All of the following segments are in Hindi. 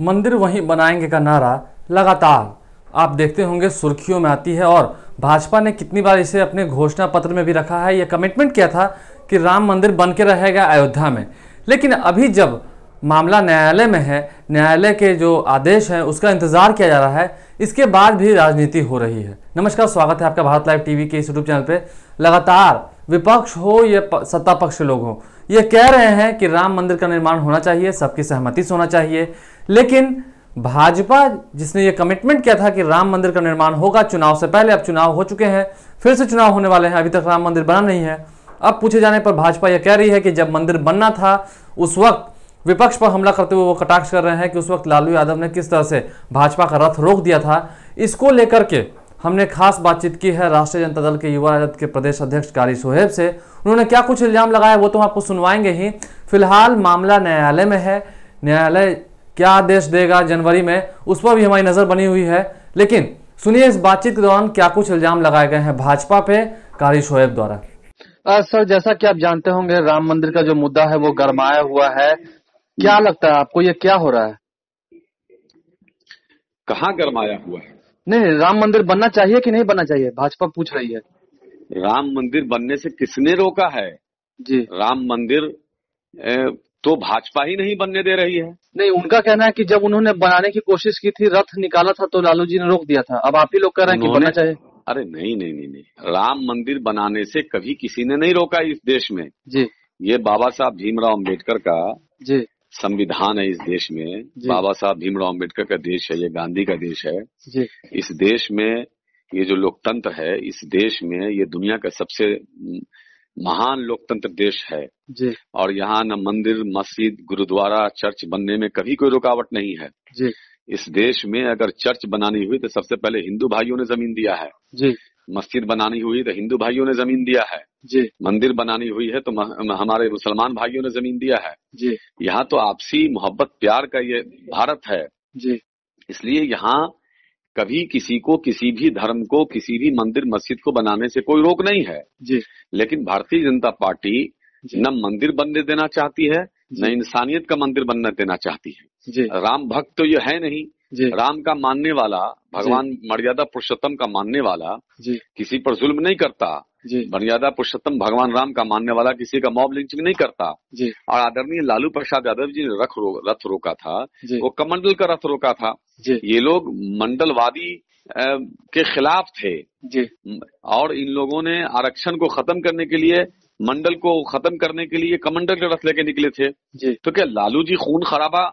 मंदिर वहीं बनाएंगे का नारा लगातार आप देखते होंगे सुर्खियों में आती है। और भाजपा ने कितनी बार इसे अपने घोषणा पत्र में भी रखा है। यह कमिटमेंट किया था कि राम मंदिर बन के रहेगा अयोध्या में। लेकिन अभी जब मामला न्यायालय में है, न्यायालय के जो आदेश हैं उसका इंतजार किया जा रहा है, इसके बाद भी राजनीति हो रही है। नमस्कार, स्वागत है आपका भारत लाइव टीवी के इस यूट्यूब चैनल पे। लगातार विपक्ष हो या सत्ता पक्ष के लोग हो, ये कह रहे हैं कि राम मंदिर का निर्माण होना चाहिए, सबकी सहमति से होना चाहिए। लेकिन भाजपा जिसने ये कमिटमेंट किया था कि राम मंदिर का निर्माण होगा चुनाव से पहले, अब चुनाव हो चुके हैं, फिर से चुनाव होने वाले हैं, अभी तक राम मंदिर बना नहीं है। अब पूछे जाने पर भाजपा यह कह रही है कि जब मंदिर बनना था उस वक्त विपक्ष पर हमला करते हुए वो कटाक्ष कर रहे हैं कि उस वक्त लालू यादव ने किस तरह से भाजपा का रथ रोक दिया था। इसको लेकर के हमने खास बातचीत की है राष्ट्रीय जनता दल के युवा राजद के प्रदेश अध्यक्ष कारी सोहेब से। उन्होंने क्या कुछ इल्जाम लगाया वो तो आपको सुनवाएंगे ही। फिलहाल मामला न्यायालय में है, न्यायालय क्या आदेश देगा जनवरी में, उस पर भी हमारी नजर बनी हुई है। लेकिन सुनिए इस बातचीत के दौरान क्या कुछ इल्जाम लगाए गए हैं भाजपा पे कारी सोहेब द्वारा। सर, जैसा कि आप जानते होंगे राम मंदिर का जो मुद्दा है वो गरमाया हुआ है। क्या लगता है आपको, ये क्या हो रहा है? कहाँ गरमाया हुआ है? नहीं, राम मंदिर बनना चाहिए कि नहीं बनना चाहिए, भाजपा पूछ रही है। राम मंदिर बनने से किसने रोका है? जी, राम मंदिर तो भाजपा ही नहीं बनने दे रही है। नहीं, उनका कहना है कि जब उन्होंने बनाने की कोशिश की थी, रथ निकाला था तो लालू जी ने रोक दिया था। अब आप ही लोग कह रहे हैं कि बनना चाहिए। अरे नहीं नहीं नहीं नहीं, राम मंदिर बनाने से कभी किसी ने नहीं रोका इस देश में। जी, ये बाबा साहब भीमराव अम्बेडकर का जी, संविधान है इस देश में। बाबा साहब भीमराव अम्बेडकर का देश है, ये गांधी का देश है। जी, इस देश में ये जो लोकतंत्र है, इस देश में ये दुनिया का सबसे महान लोकतंत्र देश है। जी, और यहाँ न मंदिर, मस्जिद, गुरुद्वारा, चर्च बनने में कभी कोई रुकावट नहीं है। जी, इस देश में अगर चर्च बनानी हुई तो सबसे पहले हिंदू भाइयों ने जमीन दिया है। जी, मस्जिद बनानी हुई तो हिंदू भाइयों ने जमीन दिया है। जी, मंदिर बनानी हुई है तो हमारे मुसलमान भाइयों ने जमीन दिया है। जी, यहाँ तो आपसी मोहब्बत प्यार का ये भारत है। जी, इसलिए यहाँ कभी किसी को, किसी भी धर्म को, किसी भी मंदिर मस्जिद को बनाने से कोई रोक नहीं है। जी, लेकिन भारतीय जनता पार्टी न मंदिर बनने देना चाहती है, न इंसानियत का मंदिर बनने देना चाहती है। जी, राम भक्त तो ये है नहीं। जी, राम का मानने वाला, भगवान मर्यादा पुरुषोत्तम का मानने वाला जी, किसी पर जुल्म नहीं करता। जी, मर्यादा पुरुषोत्तम भगवान राम का मानने वाला किसी का मॉब लिंचिंग नहीं करता। जी, और आदरणीय लालू प्रसाद यादव जी ने रथ रोका था, जी, वो कमंडल का रथ रोका था। जी, ये लोग मंडलवादी के खिलाफ थे। जी, और इन लोगों ने आरक्षण को खत्म करने के लिए, मंडल को खत्म करने के लिए कमंडल के रथ लेके निकले थे। जी, तो क्या लालू जी खून खराबा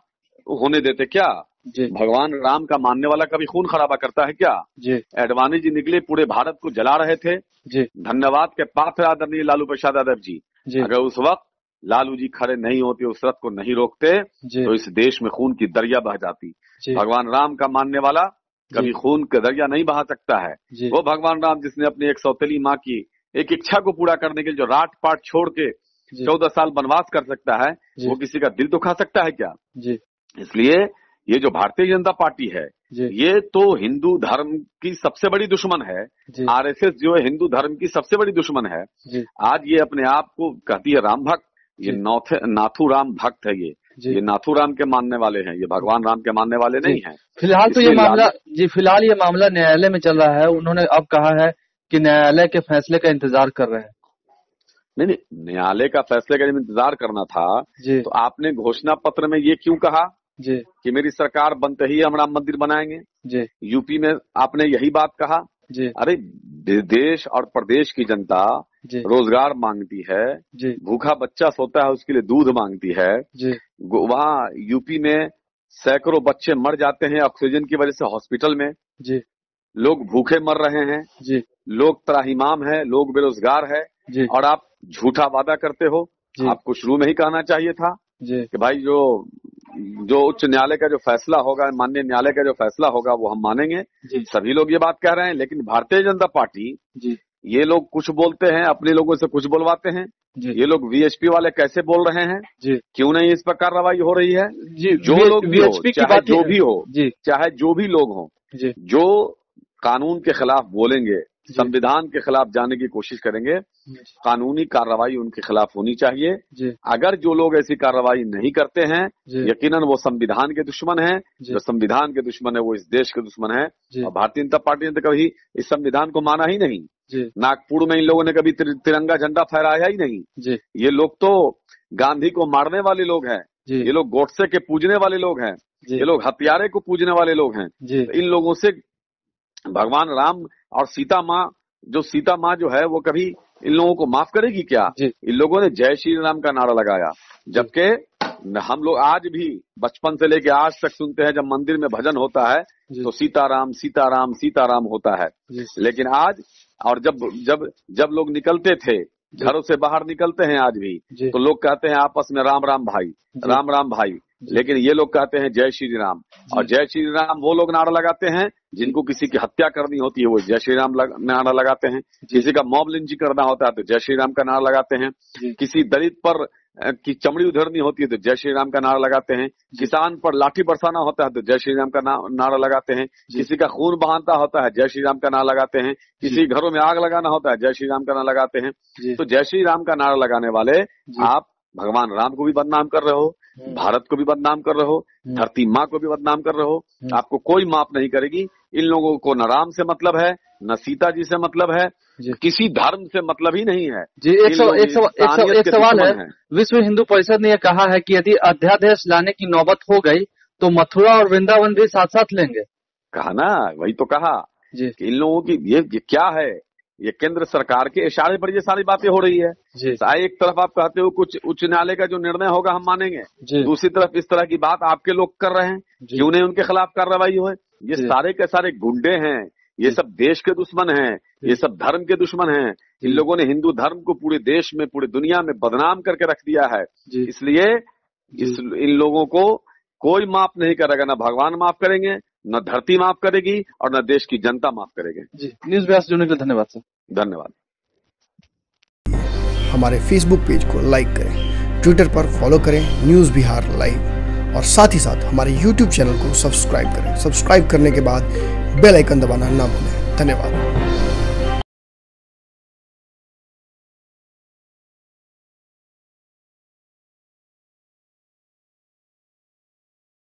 होने देते क्या? जी, भगवान राम का मानने वाला कभी खून खराबा करता है क्या? जी, एडवाणी जी निकले, पूरे भारत को जला रहे थे। जी, धन्यवाद के पात्र आदरणीय लालू प्रसाद यादव जी। जी, अगर उस वक्त लालू जी खड़े नहीं होते, उस रथ को नहीं रोकते, जी, तो इस देश में खून की दरिया बह जाती। जी, भगवान राम का मानने वाला कभी खून का दरिया नहीं बहा सकता है। जी, वो भगवान राम जिसने अपनी एक सौतेली माँ की एक इच्छा को पूरा करने के लिए जो रात पाट छोड़ के 14 साल वनवास कर सकता है, वो किसी का दिल दुखा सकता है क्या? जी, इसलिए ये जो भारतीय जनता पार्टी है, जी, ये तो हिंदू धर्म की सबसे बड़ी दुश्मन है। जी, आरएसएस जो है हिंदू धर्म की सबसे बड़ी दुश्मन है। जी, आज ये अपने आप को कहती है राम भक्त, ये नाथू राम भक्त है। ये नाथू राम के मानने वाले हैं, ये भगवान राम के मानने वाले नहीं हैं। फिलहाल तो ये मामला फिलहाल ये मामला न्यायालय में चल रहा है। उन्होंने अब कहा है कि न्यायालय के फैसले का इंतजार कर रहे हैं। नहीं, न्यायालय का फैसले का इंतजार करना था जी, तो आपने घोषणा पत्र में ये क्यों कहा जी, कि मेरी सरकार बनते ही हम राम मंदिर बनाएंगे? जी, यूपी में आपने यही बात कहा। जी, अरे देश और प्रदेश की जनता जी, रोजगार मांगती है, जी, भूखा बच्चा सोता है उसके लिए दूध मांगती है। जी, वहाँ यूपी में सैकड़ों बच्चे मर जाते हैं ऑक्सीजन की वजह से हॉस्पिटल में। जी, लोग भूखे मर रहे हैं, जी, लोग त्राहिमाम है, लोग बेरोजगार है। जी, और आप झूठा वादा करते हो। जी, आपको शुरू में ही कहना चाहिए था जी, कि भाई जो उच्च न्यायालय का जो फैसला होगा, माननीय न्यायालय का जो फैसला होगा वो हम मानेंगे। जी, सभी लोग ये बात कह रहे हैं, लेकिन भारतीय जनता पार्टी, जी, ये लोग कुछ बोलते हैं, अपने लोगों से कुछ बोलवाते हैं। जी, ये लोग वीएचपी वाले कैसे बोल रहे हैं, जी, क्यों नहीं इस पर कार्रवाई हो रही है? जी, जो लोग भी हो, वीएचपी की चाहे बात जो भी हो, जी, चाहे जो भी लोग हों, जी, जो कानून के खिलाफ बोलेंगे, संविधान के खिलाफ जाने की कोशिश करेंगे, कानूनी कार्रवाई उनके खिलाफ होनी चाहिए। अगर जो लोग ऐसी कार्रवाई नहीं करते हैं, यकीनन वो संविधान के दुश्मन हैं। जो संविधान के दुश्मन है वो इस देश के दुश्मन है। और भारतीय जनता पार्टी ने तो कभी इस संविधान को माना ही नहीं। नागपुर में इन लोगों ने कभी तिरंगा झंडा फहराया ही नहीं। ये लोग तो गांधी को मारने वाले लोग हैं, ये लोग गोडसे के पूजने वाले लोग हैं, ये लोग हत्यारे को पूजने वाले लोग हैं। तो इन लोगों से भगवान राम और सीता माँ जो है वो कभी इन लोगों को माफ करेगी क्या? इन लोगों ने जय श्री राम का नारा लगाया, जबकि हम लोग आज भी बचपन से लेके आज तक सुनते हैं, जब मंदिर में भजन होता है तो सीताराम सीताराम सीताराम होता है। लेकिन आज और जब लोग निकलते थे, घरों से बाहर निकलते हैं आज भी, तो लोग कहते हैं आपस में राम राम भाई, राम राम भाई। लेकिन ये लोग कहते हैं जय श्री राम। और जय श्री राम वो लोग नारा लगाते हैं जिनको किसी की हत्या करनी होती है, वो जय श्री राम नारा लगाते हैं। किसी का मॉब लिंचिंग करना होता है तो जय श्री राम का नारा लगाते हैं। किसी दलित पर की चमड़ी उधेड़नी होती है तो जय श्री राम का नारा लगाते हैं। किसान पर लाठी बरसाना होता है तो जय श्री राम का नारा लगाते हैं। किसी का खून बहाना होता है जय श्री राम का नारा लगाते हैं। किसी घरों में आग लगाना होता है जय श्री राम का नारा लगाते हैं। तो जय श्री राम का नारा लगाने वाले आप भगवान राम को भी बदनाम कर रहे हो, भारत को भी बदनाम कर रहे हो, धरती माँ को भी बदनाम कर रहे हो। आपको कोई माफ नहीं करेगी। इन लोगों को न राम से मतलब है, न सीता जी से मतलब है, किसी धर्म से मतलब ही नहीं है। जी एक सवाल है। विश्व हिंदू परिषद ने यह कहा है कि यदि अध्यादेश लाने की नौबत हो गई तो मथुरा और वृंदावन भी साथ साथ लेंगे। कहा ना, वही तो कहा कि इन लोगों की ये क्या है, ये केंद्र सरकार के इशारे पर ये सारी बातें हो रही है। एक तरफ आप कहते हो कुछ उच्च न्यायालय का जो निर्णय होगा हम मानेंगे, दूसरी तरफ इस तरह की बात आपके लोग कर रहे हैं, क्यों नहीं उनके खिलाफ कार्रवाई हो। ये सारे के सारे गुंडे हैं, ये सब देश के दुश्मन हैं, ये सब धर्म के दुश्मन हैं। इन लोगों ने हिंदू धर्म को पूरे देश में, पूरी दुनिया में बदनाम करके रख दिया है। इसलिए इन लोगों को कोई माफ नहीं करेगा, न भगवान माफ करेंगे, न धरती माफ करेगी और न देश की जनता माफ करेगी। न्यूज व्यास जुड़ने के लिए धन्यवाद सर। धन्यवाद। हमारे फेसबुक पेज को लाइक करें, ट्विटर पर फॉलो करें न्यूज़ बिहार लाइव, और साथ ही साथ हमारे यूट्यूब चैनल को सब्सक्राइब करें। सब्सक्राइब करने के बाद बेल आइकन दबाना ना भूलें। धन्यवाद।